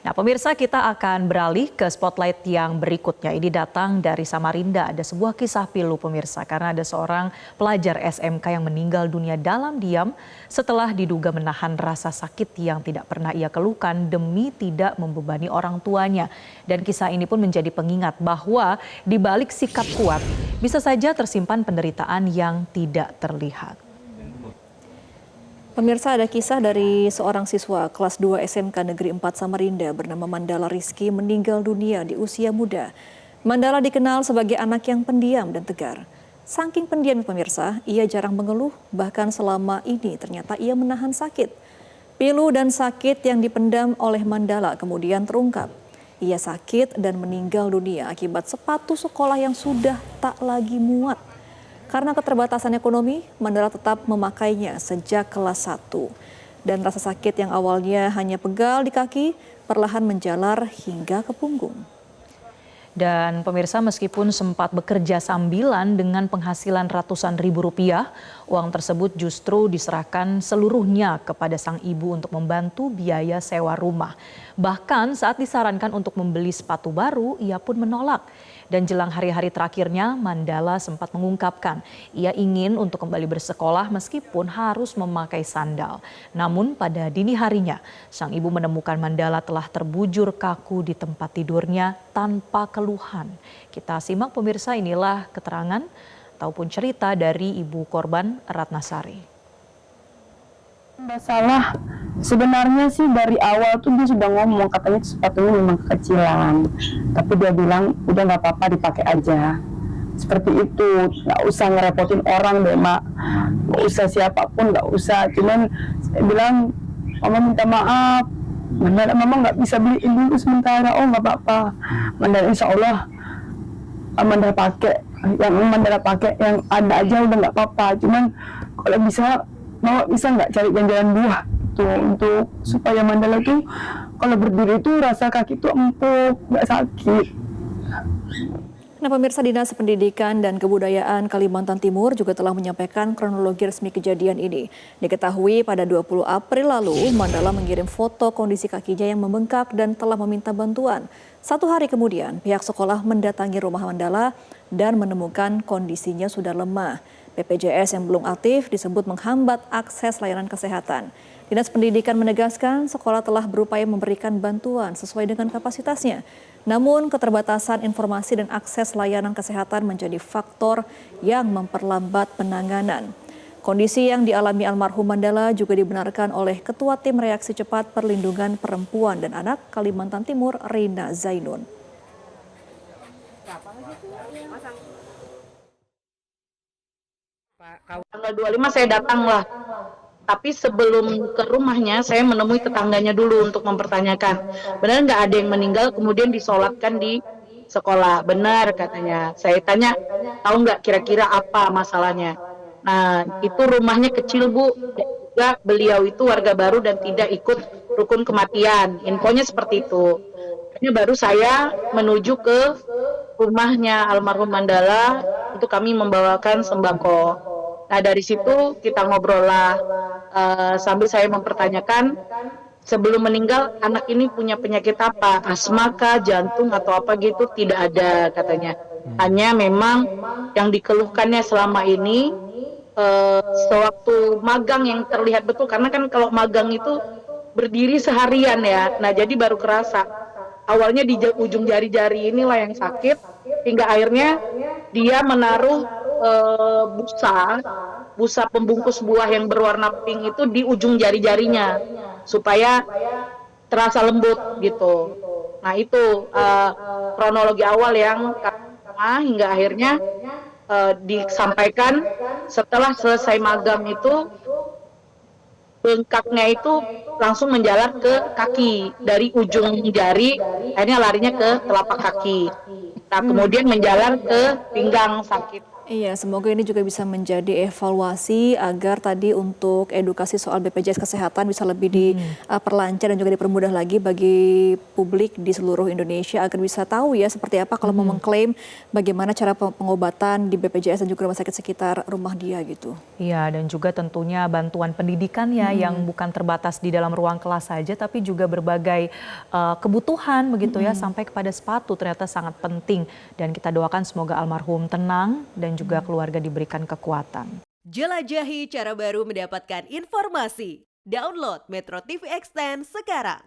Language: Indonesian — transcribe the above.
Nah, pemirsa, kita akan beralih ke spotlight yang berikutnya. Ini datang dari Samarinda. Ada sebuah kisah pilu, pemirsa, karena ada seorang pelajar SMK yang meninggal dunia dalam diam setelah diduga menahan rasa sakit yang tidak pernah ia keluhkan demi tidak membebani orang tuanya. Dan kisah ini pun menjadi pengingat bahwa di balik sikap kuat bisa saja tersimpan penderitaan yang tidak terlihat. Pemirsa, ada kisah dari seorang siswa kelas 2 SMK Negeri 4 Samarinda bernama Mandala Rizky meninggal dunia di usia muda. Mandala dikenal sebagai anak yang pendiam dan tegar. Saking pendiam pemirsa, ia jarang mengeluh, bahkan selama ini ternyata ia menahan sakit. Pilu dan sakit yang dipendam oleh Mandala kemudian terungkap. Ia sakit dan meninggal dunia akibat sepatu sekolah yang sudah tak lagi muat. Karena keterbatasan ekonomi, Mandala tetap memakainya sejak kelas 1. Dan rasa sakit yang awalnya hanya pegal di kaki, perlahan menjalar hingga ke punggung. Dan pemirsa, meskipun sempat bekerja sambilan dengan penghasilan ratusan ribu rupiah, uang tersebut justru diserahkan seluruhnya kepada sang ibu untuk membantu biaya sewa rumah. Bahkan saat disarankan untuk membeli sepatu baru, ia pun menolak. Dan jelang hari-hari terakhirnya, Mandala sempat mengungkapkan ia ingin untuk kembali bersekolah meskipun harus memakai sandal. Namun pada dini harinya, sang ibu menemukan Mandala telah terbujur kaku di tempat tidurnya tanpa keluhan. Kita simak pemirsa, inilah keterangan ataupun cerita dari ibu korban, Ratnasari. Nggak salah, sebenarnya sih dari awal tuh dia sudah ngomong katanya sepatunya memang kekecilan, tapi dia bilang udah nggak apa-apa dipakai aja, seperti itu, nggak usah ngerepotin orang deh mak, nggak usah siapapun, nggak usah. Cuman saya bilang mama minta maaf, mama nggak bisa beliin dulu sementara. Oh nggak apa-apa, Mandala insya Allah Mandala pakai yang ada aja udah nggak apa-apa. Cuman kalau bisa Mama bisa nggak cari jalan buah tuh untuk supaya Mandala tuh kalau berdiri tuh rasa kaki tuh empuk, nggak sakit. Nah, pemirsa, Dinas Pendidikan dan Kebudayaan Kalimantan Timur juga telah menyampaikan kronologi resmi kejadian ini. Diketahui pada 20 April lalu, Mandala mengirim foto kondisi kakinya yang membengkak dan telah meminta bantuan. 1 hari kemudian, pihak sekolah mendatangi rumah Mandala dan menemukan kondisinya sudah lemah. BPJS yang belum aktif disebut menghambat akses layanan kesehatan. Dinas Pendidikan menegaskan sekolah telah berupaya memberikan bantuan sesuai dengan kapasitasnya. Namun keterbatasan informasi dan akses layanan kesehatan menjadi faktor yang memperlambat penanganan. Kondisi yang dialami almarhum Mandala juga dibenarkan oleh Ketua Tim Reaksi Cepat Perlindungan Perempuan dan Anak Kalimantan Timur, Rina Zainun. Tanggal 25 saya datang lah, tapi sebelum ke rumahnya saya menemui tetangganya dulu untuk mempertanyakan benar nggak ada yang meninggal kemudian disolatkan di sekolah. Benar katanya. Saya tanya tahu nggak kira-kira apa masalahnya. Nah itu rumahnya kecil Bu, juga beliau itu warga baru dan tidak ikut rukun kematian, infonya seperti itu. Akhirnya baru saya menuju ke rumahnya almarhum Mandala untuk kami membawakan sembako. Nah dari situ kita ngobrol lah, sambil saya mempertanyakan sebelum meninggal anak ini punya penyakit apa, asma kah, jantung atau apa gitu, tidak ada katanya. Hanya memang yang dikeluhkannya selama ini sewaktu magang yang terlihat betul, karena kan kalau magang itu berdiri seharian ya, nah jadi baru kerasa. Awalnya di ujung jari-jari inilah yang sakit, hingga akhirnya dia menaruh busa pembungkus buah yang berwarna pink itu di ujung jari-jarinya supaya terasa lembut gitu. Nah itu kronologi awal yang hingga akhirnya disampaikan setelah selesai magang itu bengkaknya itu langsung menjalar ke kaki dari ujung jari, akhirnya larinya ke telapak kaki. Nah kemudian menjalar ke pinggang sakit. Iya, semoga ini juga bisa menjadi evaluasi agar tadi untuk edukasi soal BPJS Kesehatan bisa lebih diperlancar dan juga dipermudah lagi bagi publik di seluruh Indonesia agar bisa tahu ya seperti apa kalau mau mengklaim bagaimana cara pengobatan di BPJS dan juga rumah sakit sekitar rumah dia gitu. Iya, dan juga tentunya bantuan pendidikan ya yang bukan terbatas di dalam ruang kelas saja tapi juga berbagai kebutuhan begitu ya sampai kepada sepatu ternyata sangat penting dan kita doakan semoga almarhum tenang dan juga keluarga diberikan kekuatan. Jelajahi cara baru mendapatkan informasi. Download Metro TV Extend sekarang.